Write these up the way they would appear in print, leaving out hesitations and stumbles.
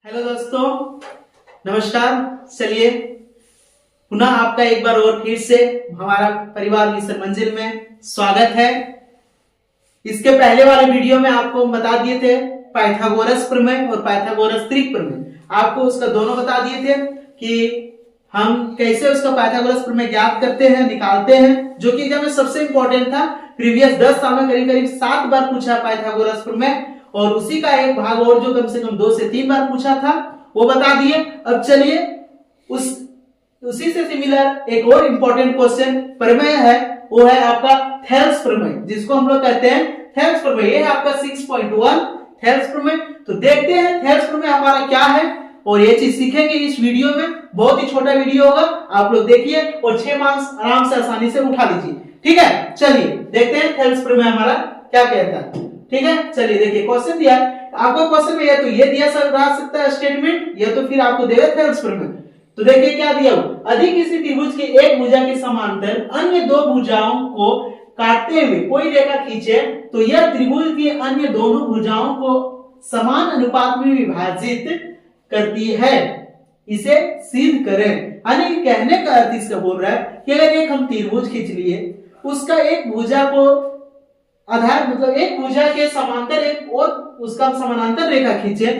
Hello दोस्तों, नमस्कार। चलिए पुनः आपका एक बार और फिर से हमारा परिवार मिशन मंजिल में स्वागत है। इसके पहले वाले वीडियो में आपको बता दिए थे पाइथागोरस प्रमेय और पाइथागोरस त्रिक प्रमेय। आपको उसका दोनों बता दिए थे कि हम कैसे उसका पाइथागोरस प्रमेय ज्ञात करते हैं, निकालते हैं, जो कि एग्जाम में सबसे इंपॉर्टेंट था। प्रीवियस 10 साल में करीब करीब 7 बार पूछा पाइथागोरस प्रमेय, और उसी का एक भाग और जो कम से कम 2 से 3 बार पूछा था वो बता दिए। अब चलिए उसी से सिमिलर एक और इंपॉर्टेंट क्वेश्चन प्रमेय है, वो है आपका थेल्स प्रमेय, जिसको हम लोग कहते हैं थेल्स प्रमेय। ये है आपका 6.1 थेल्स प्रमेय। तो देखते हैं थेल्स प्रमेय हमारा क्या है, और ये चीज सीखेंगे इस वीडियो में। बहुत ही छोटा वीडियो होगा, आप लोग देखिए और 6 मार्क्स आराम से आसानी से उठा लीजिए। ठीक है, चलिए देखते हैं थेल्स प्रमेय हमारा क्या कहता है। ठीक है, चलिए देखिए क्वेश्चन दिया है आपको। क्वेश्चन में या तो ये दिया रह सकता है स्टेटमेंट, या तो फिर आपको देगा थेल्स प्रमेय। तो देखिए क्या दिया हो, यदि किसी त्रिभुज की एक भुजा के समांतर अन्य दो भुजाओं को काटते हुए कोई रेखा खींचे तो यह त्रिभुज की अन्य दोनों भुजाओं को समान अनुपात में विभाजित करती है, इसे सिद्ध करें। यानी कहने का अर्थ इसका बोल रहा है कि अगर एक हम त्रिभुज खींच लिए, उसका एक भुजा को आधार मतलब एक भुजा के समांतर एक और उसका समानांतर रेखा खींचे,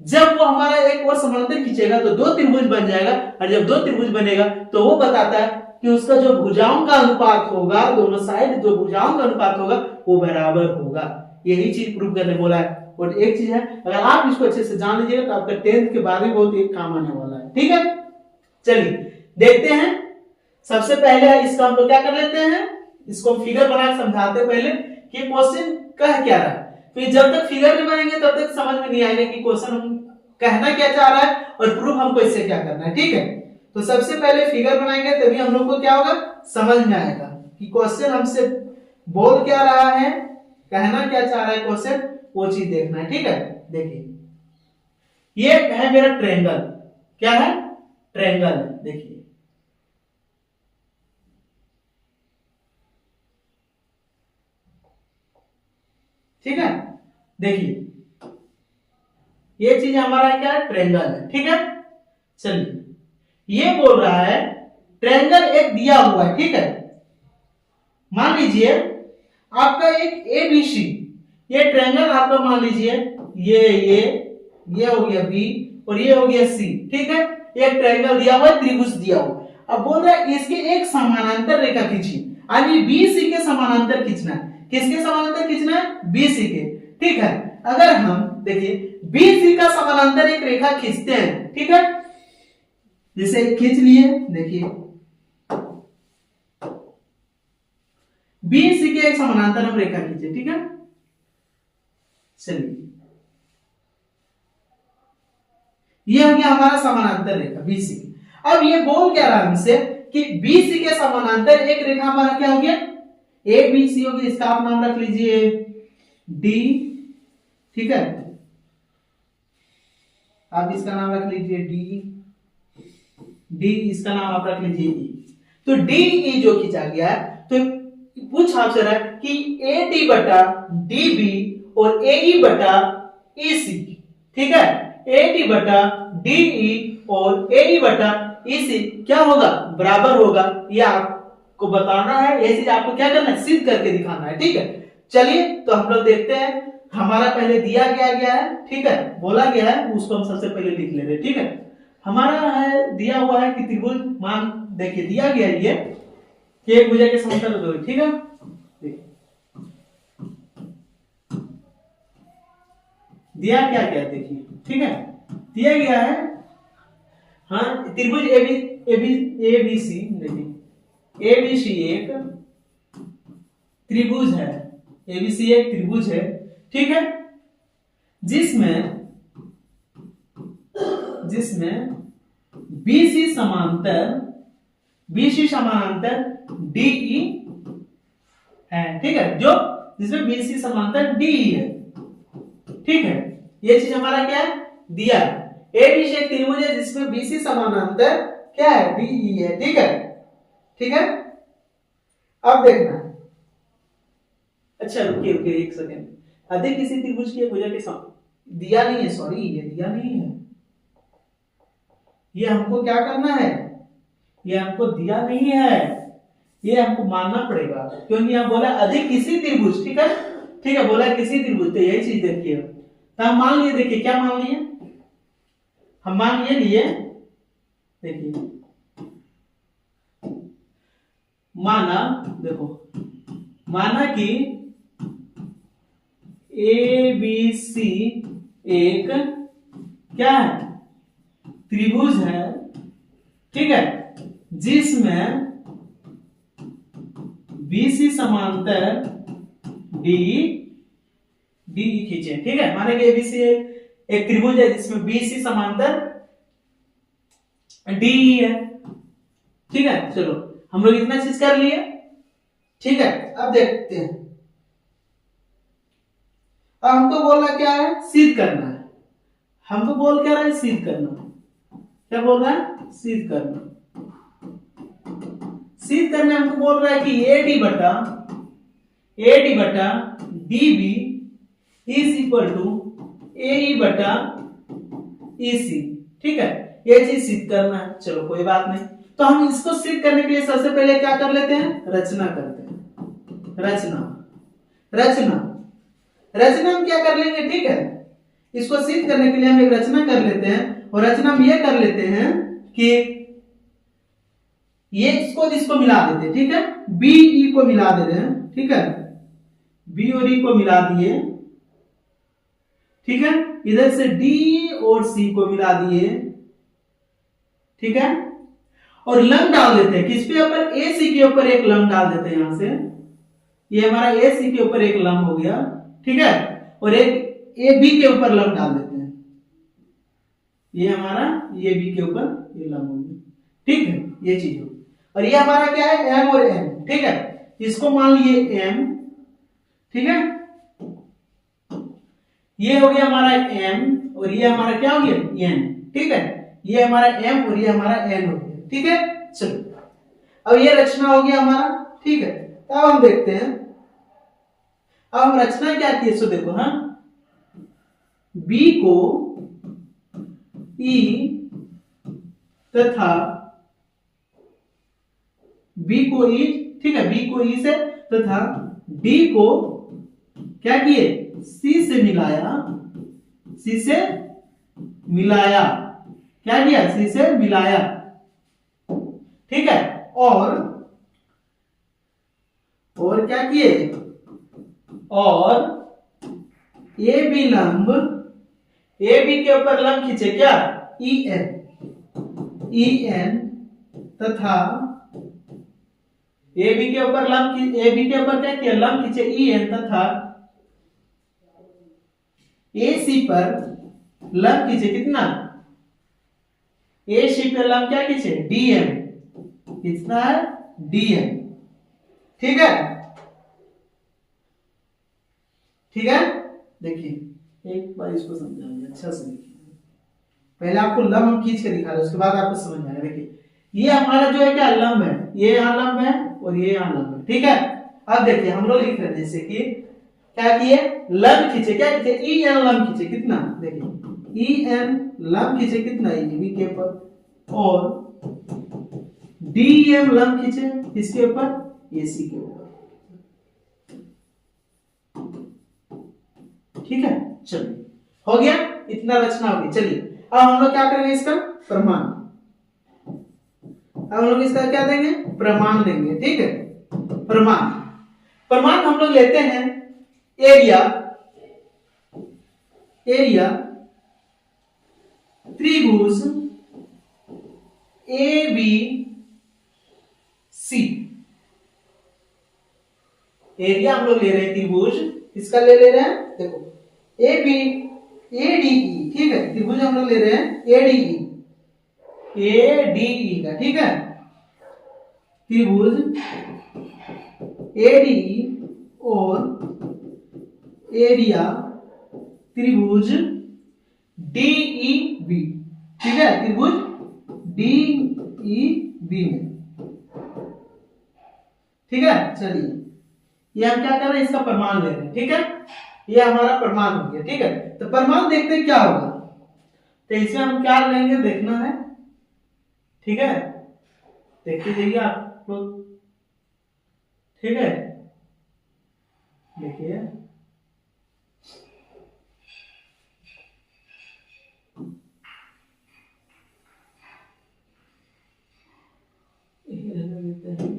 जब वो हमारा एक और समानांतर खींचेगा तो दो त्रिभुज बन जाएगा, और जब दो त्रिभुज बनेगा तो वो बताता है कि उसका जो भुजाओं का अनुपात होगा, दोनों साइड जो भुजाओं का अनुपात होगा वो बराबर होगा। यही चीज प्रूव करने बोला है। और एक चीज है, अगर आप इसको अच्छे से जान लीजिएगा तो आपका 10th के बाद भी बहुत एक काम आने वाला है। ठीक है, चलिए देखते हैं। सबसे पहले इसका हम लोग क्या कर लेते हैं, इसको फिगर बना के समझाते हैं पहले कि क्वेश्चन कह क्या रहा है। फिर जब तक फिगर नहीं बनाएंगे तब तक समझ में नहीं आएगा कि क्वेश्चन हम कहना क्या चाह रहा है और प्रूफ हमको इससे क्या करना है। ठीक है, तो सबसे पहले फिगर बनाएंगे तभी हम लोग को क्या होगा, समझ में आएगा कि क्वेश्चन हमसे बोल क्या रहा है, कहना क्या चाह रहा है क्वेश्चन, वो चीज देखना है। ठीक है, देखिए ये है मेरा ट्रायंगल। क्या है, ट्रायंगल। देखिए ठीक है, देखिए ये चीज हमारा क्या है, ट्रायंगल है। ठीक है, चलिए ये बोल रहा है ट्रायंगल एक दिया हुआ है। ठीक है, मान लीजिए आपका एक एबीसी, ये ट्रायंगल आपका मान लीजिए ये हो गया बी और ये हो गया सी। ठीक है, एक ट्रायंगल दिया हुआ है, त्रिभुज दिया हुआ। अब बोल रहा है इसके एक समानांतर रेखा खींची, यानी बीसी के समानांतर खींचना है। किसके समानांतर खींचना है, बीसी के। ठीक है, अगर हम देखिए बीसी का समानांतर एक रेखा खींचते हैं, ठीक है, जैसे खींच लिए, देखिए बीसी के एक समानांतर हम रेखा खींचे। ठीक है, चलिए ये हो गया हमारा समानांतर रेखा बीसी की। अब ये बोल क्या रहा है हमसे कि बीसी के समानांतर एक रेखा हमारा क्या हो गया, ए बी सी होगी, इसका आप नाम रख लीजिए डी। ठीक है, आप इसका नाम रख लीजिए डी, इसका नाम आप रख लीजिए ई। तो डी ई जो खींचा गया है, तो पूछ आपसे रहा है कि ए डी बटा डी बी और ए ई बटा ई सी। ठीक है, ए डी बटा डी ई और ए ई बटा ई सी क्या होगा, बराबर होगा। ये आपको बताना है, ये चीज आपको क्या करना है, सिद्ध करके दिखाना है। ठीक है, चलिए तो हम लोग देखते हैं। हमारा पहले दिया गया है, ठीक है, बोला गया है, उसको हम सबसे पहले लिख लेते हैं। ठीक है, हमारा है दिया हुआ है कि त्रिभुज, मान देखिए दिया गया है ये कि एक भुजा के समांतर दो। ठीक है, दिया क्या क्या देखिए। ठीक है, दिया गया है हाँ त्रिभुज एबीसी। देखिए एबीसी एक त्रिभुज है, एबीसी एक त्रिभुज है। ठीक है, जिसमें बीसी समांतर डीई है। ठीक है, जो जिसमें बीसी समांतर डीई है। ठीक है, ये चीज हमारा क्या है, दिया है। एबीसी एक त्रिभुज है जिसमें बीसी समानांतर क्या है, डीई है। ठीक है, ठीक है, अब देखना। अच्छा रुकिए एक सेकेंड। यदि किसी त्रिभुज की भुजा के दिया नहीं है, सॉरी ये दिया नहीं है, ये हमको क्या करना है, ये हमको दिया नहीं है, ये हमको मानना पड़ेगा, क्योंकि यहाँ बोला अधिक किसी त्रिभुज, ठीक है, ठीक है, बोला किसी त्रिभुज, तो यही चीज देखिए, तो हम मान लिए, देखिए क्या मान लिए, हम मान ये लिए, देखिए माना, देखो माना कि ए बी सी एक क्या है, त्रिभुज है, ठीक है, जिसमें BC समांतर डी डी खींचे, ठीक है, माने कि ABC एक त्रिभुज है जिसमें BC समांतर DE है, ठीक है, चलो हम लोग इतना चीज कर लिए, ठीक है, अब देखते हैं, अब हमको बोलना क्या है, सिद्ध करना है, हमको बोल क्या रहा है, सिद्ध करना, क्या बोल रहा है, सिद्ध करना, सिद्ध करने हमको बोल रहा है कि AD बटा DB is equal to AE बटा EC, ठीक है, ये चीज सिद्ध करना है, चलो कोई बात नहीं, तो हम इसको सिद्ध करने के लिए सबसे पहले क्या कर लेते हैं, रचना करते हैं, रचना हम क्या कर लेंगे, ठीक है, इसको सिद्ध करने के लिए हम एक रचना कर लेते हैं, और रचना हम ये कर लेते हैं कि ये इसको मिला देते हैं, ठीक है, बी ई को मिला दे रहे हैं, ठीक है, बी और ई को मिला दिए, ठीक है, इधर से डी और सी को मिला दिए, ठीक है, और लंब डाल देते हैं, किस पे ऊपर, ए सी के ऊपर एक लंब डाल देते हैं, यहां से ये हमारा ए सी के ऊपर एक लंब हो गया, ठीक है, और एक ए बी के ऊपर लंब डाल देते हैं, ये हमारा ये बी के ऊपर ये लंब हो गया, ठीक है, ये चीज हो, और ये हमारा क्या है, एम और एन, ठीक है, इसको मान लिए एम, ठीक है, ये हो गया हमारा एम, और ये हमारा क्या हो गया, एन, ठीक है, ये हमारा एम और ये हमारा एन हो गया, ठीक है, चलो अब ये रचना हो गया हमारा, ठीक है, अब हम देखते हैं, अब हम रचना क्या की, सो देखो, हाँ, बी को ई तथा बी को ई, ठीक है, बी को ई से तथा डी को क्या किए, सी से मिलाया, क्या किया, सी से मिलाया, ठीक है, और क्या किए, और ए बी के ऊपर लंब खींचे, क्या, ई एन तथा ए बी के ऊपर क्या किया, लंब खींचे ई एन, तथा ए सी पर लंब खींचे, कितना, ए सी पर लंब क्या खींचे, डीएम, कितना है, डीएम, ठीक है, ठीक है, देखिए एक बार इसको समझाइए अच्छा से, देखिए पहले आपको लंब हम खींच के दिखा रहे हैं, उसके बाद आपको समझ आएगा, देखिए ये हमारा जो है क्या, लंब है, ये यहाँ लंब है और ये यहाँ लंब है, ठीक है, अब देखिए हम लोग लिख रहे हैं, जैसे कि क्या किए, लंब खींचे, क्या खींचे, ई एन लंब खींचे, कितना, देखिए ई एन लंब खींचे, कितना, बी के ऊपर, और डी एम लंब खींचे, किसके ऊपर, ए सी के ऊपर, ठीक है, चलिए हो गया, इतना रचना होगी, चलिए अब हम लोग क्या करेंगे, इसका प्रमाण, अब हम लोग इसका क्या देंगे, प्रमाण देंगे, ठीक है, प्रमाण हम लोग लेते हैं, एरिया त्रिभुज ए बी सी, एरिया हम लोग ले रहे हैं त्रिभुज, इसका ले रहे हैं, देखो A B A D E, ठीक है, त्रिभुज हम लोग ले रहे हैं ए डी ई का, ठीक है, त्रिभुज ए डी ई और एरिया त्रिभुज डीई बी, ठीक है, त्रिभुज डीई बी में, ठीक है, चलिए ये हम क्या कर रहे हैं, इसका प्रमाण ले रहे हैं, ठीक है, ये हमारा परमाणु हो गया। ठीक है, तो परमाणु देखते हैं क्या होगा। तो इसमें हम क्या लेंगे देखना है। ठीक है, देखते जाइए आप लोग। ठीक है, देखिए लेते हैं।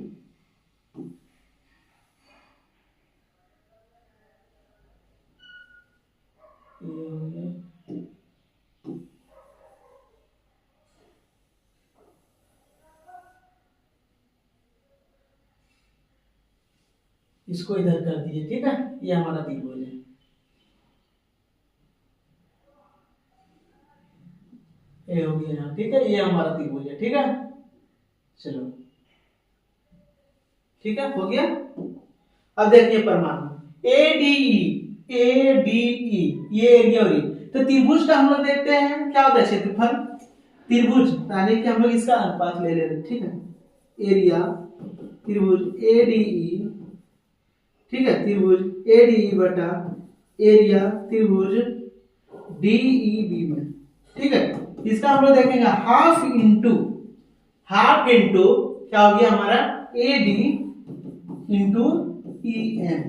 इसको इधर कर दिए। ठीक है, ये हमारा त्रिभुज है। ये हो गया यहाँ। ठीक है, ये हमारा त्रिभुज है। ठीक है, चलो ठीक है, हो गया। अब देखिए परमाणु ADE, ये एरिया और तो त्रिभुज का हम लोग देखते हैं क्या होता है, क्षेत्रफल त्रिभुज, यानी कि हम लोग इसका अनुपात ले रहे हैं। ठीक है, एरिया त्रिभुज ADE, ठीक है, त्रिभुज ADE बटा एरिया त्रिभुज DEB में। ठीक है, इसका हम लोग देखेंगे हाफ इंटू क्या हो गया हमारा AD इंटू EM।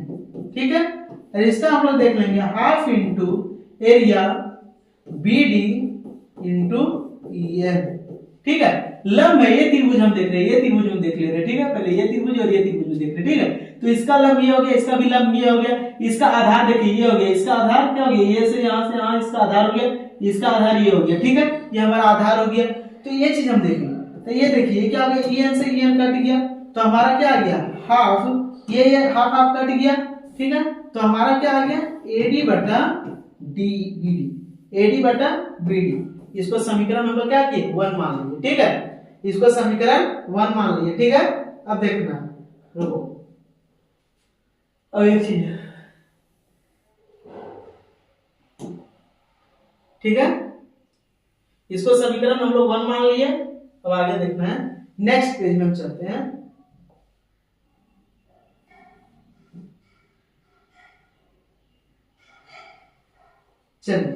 ठीक है, और इसका हम लोग देख लेंगे half into area BD into EM। ठीक है, लंब है ये त्रिभुज हम देख रहे हैं, ये त्रिभुज हम देख ले रहे हैं। ठीक है, पहले ये त्रिभुज और ये त्रिभुज देख रहे हैं। ठीक है, तो इसका लंब ये हो गया, इसका भी लंब ये हो गया, इसका आधार देखिए ये हो गया, इसका आधार क्या हो गया, ये से यहाँ इसका आधार हो गया, इसका आधार ये हो गया। ठीक है, ये हमारा आधार हो गया। तो ये चीज हम देखेंगे। तो ये देखिए क्या हो गया, EN से EN कट गया, तो हमारा क्या आ गया हाफ, ये हाफ हाफ कट गया। ठीक है, तो हमारा क्या आ गया AD बटा BD, AD बटा BD। इसको समीकरण हम लोग क्या किए 1 मान लिए। ठीक है, इसको समीकरण 1 मान लिए। ठीक है, अब देखना, रुको अब एक चीज। ठीक है, इसको समीकरण हम लोग 1 मान लिए। अब आगे देखना है, नेक्स्ट पेज में हम चलते हैं। चलिए,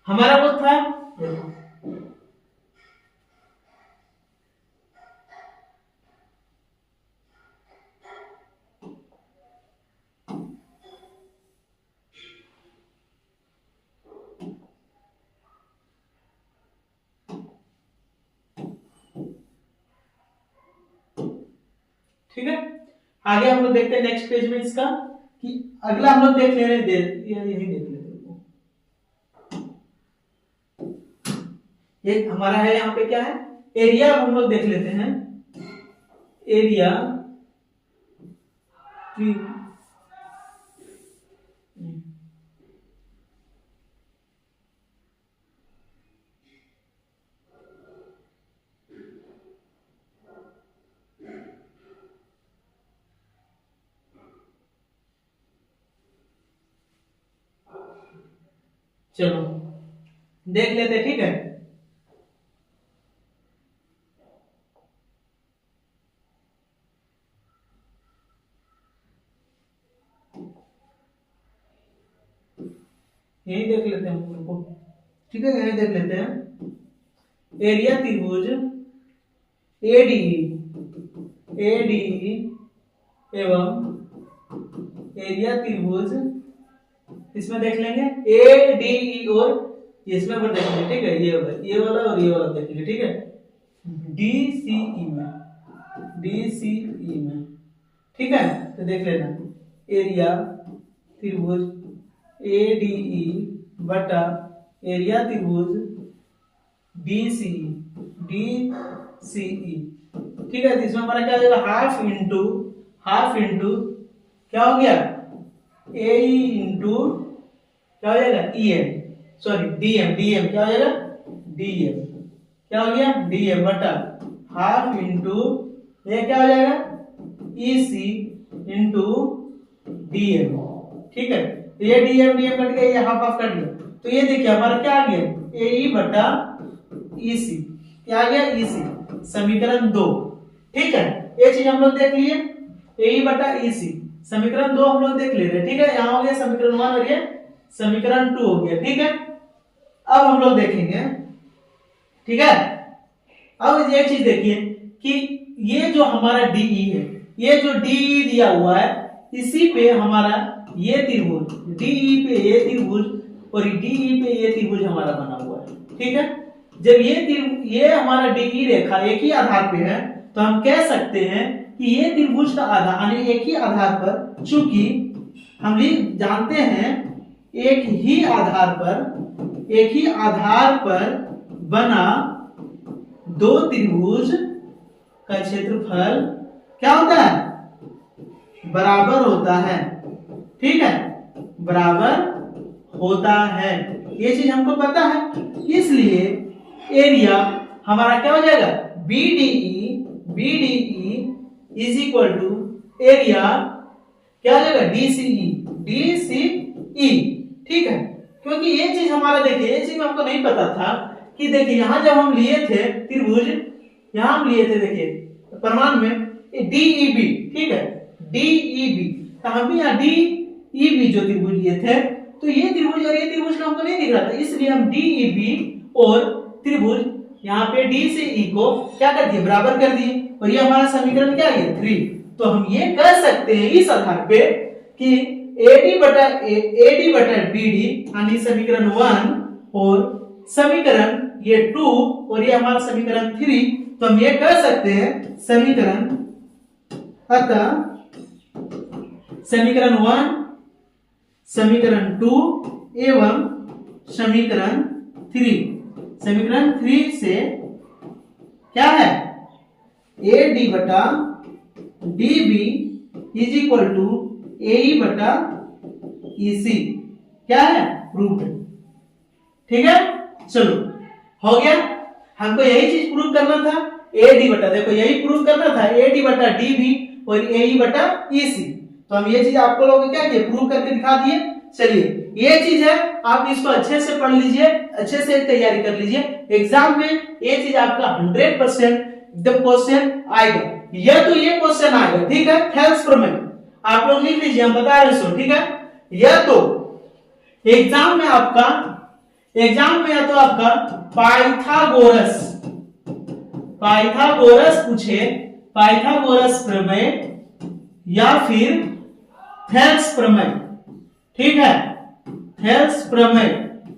हमारा वो था देखो, ठीक है, आगे हम लोग देखते हैं नेक्स्ट पेज में इसका कि अगला हम लोग देख ले रहे हैं, यही देख लेते हैं। ये हमारा है यहाँ पे क्या है एरिया, हम लोग देख लेते हैं एरिया चलो देख लेते। ठीक है, यही देख लेते हैं हम लोग को। ठीक है, यही देख लेते हैं एरिया त्रिभुज ADE एवं एरिया त्रिभुज, इसमें देख लेंगे ADE और इसमें पर देखेंगे। ठीक है, ये वाला और ये वाला देखेंगे। ठीक है, DCE में। ठीक है, तो देख लेना एरिया त्रिभुज ADE बटा एरिया त्रिभुज DCE। ठीक है, इसमें हमारा क्या हो जाएगा हाफ इंटू क्या हो गया AE इंटू क्या हो जाएगा EM, सॉरी DM क्या हो जाएगा DM, क्या हो गया DM बटा हाफ इंटू ये क्या हो जाएगा EC इंटू DM। ठीक है, ये DM कट गया, ये हाफ हाफ कट गया, तो ये देखिए हमारा क्या आ गया AE बटा EC, क्या आ गया EC, समीकरण 2। ठीक है, ये चीज हम लोग देख लिए AE बटा EC समीकरण 2 हम लोग देख ले रहे हैं, ठीक है। यहाँ हो गया समीकरण 1 और ये समीकरण 2 हो गया, ठीक है। अब हम लोग देखेंगे, ठीक है। अब एक चीज देखिए कि ये जो हमारा डीई है, ये जो डीई दिया हुआ है, इसी पे हमारा ये त्रिभुज, डीई पे ये त्रिभुज और डीई पे ये त्रिभुज हमारा बना हुआ है, ठीक है। जब ये हमारा डीई रेखा एक ही आधार पे है, तो हम कह सकते हैं कि ये त्रिभुज का आधार यानी एक ही आधार पर, चूंकि हम जानते हैं एक ही आधार पर बना दो त्रिभुज का क्षेत्रफल क्या होता है, बराबर होता है, ठीक है, बराबर होता है। ये चीज हमको पता है, इसलिए एरिया हमारा क्या हो जाएगा, BDE is equal to area क्या हो जाएगा, DCE, ठीक है। क्योंकि ये चीज हमारा देखिए, ये चीज हमको नहीं पता था कि देखिए यहाँ जब हम लिए थे त्रिभुज, यहाँ हम लिए थे देखिए प्रमाण में DEB, ठीक है, DEB, तो हम भी यहाँ DEB जो त्रिभुज लिए थे, तो ये त्रिभुज और ये त्रिभुज हमको नहीं दिख रहा था, इसलिए हम DEB और त्रिभुज यहाँ पे D से E को क्या कर दिए, बराबर कर दिए, और ये हमारा समीकरण क्या है, 3। तो हम ये कह सकते हैं इस आधार पे कि AD बटा BD यानी समीकरण 1 और समीकरण ये 2 और ये हमारा समीकरण 3, तो हम ये कह सकते हैं समीकरण, अतः समीकरण 1, समीकरण 2 एवं समीकरण 3 से क्या है, AD बटा DB is equal to AE बटा EC क्या है, प्रूफ है, ठीक है। चलो हो गया, हमको यही चीज प्रूव करना था, AD बटा, देखो यही प्रूव करना था, AD बटा DB और AE बटा EC। तो हम ये चीज आपको लोग क्या किए, प्रूव करके दिखा दिए। चलिए ये चीज है, आप इसको अच्छे से पढ़ लीजिए, अच्छे से तैयारी कर लीजिए, एग्जाम में ये चीज आपका 100% क्वेश्चन आएगा, या तो ये क्वेश्चन आएगा, ठीक है। थेल्स प्रमेय आप लोग लिख लीजिए, हम बता रहे सो, ठीक है। या तो एग्जाम में आपका या तो आपका पाइथागोरस पूछे, पाइथागोरस प्रमेय या फिर थेल्स प्रमेय, ठीक है, थेल्स प्रमेय।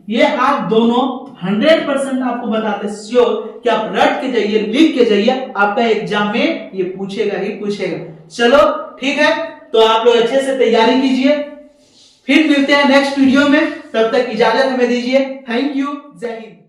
ये आप दोनों 100% आपको बताते श्योर कि आप रट के जाइए, लिख के जाइए, आपका एग्जाम में ये पूछेगा ही पूछेगा। चलो ठीक है, तो आप लोग अच्छे से तैयारी कीजिए, फिर मिलते हैं नेक्स्ट वीडियो में, तब तक इजाजत हमें दीजिए। थैंक यू, जय हिंद।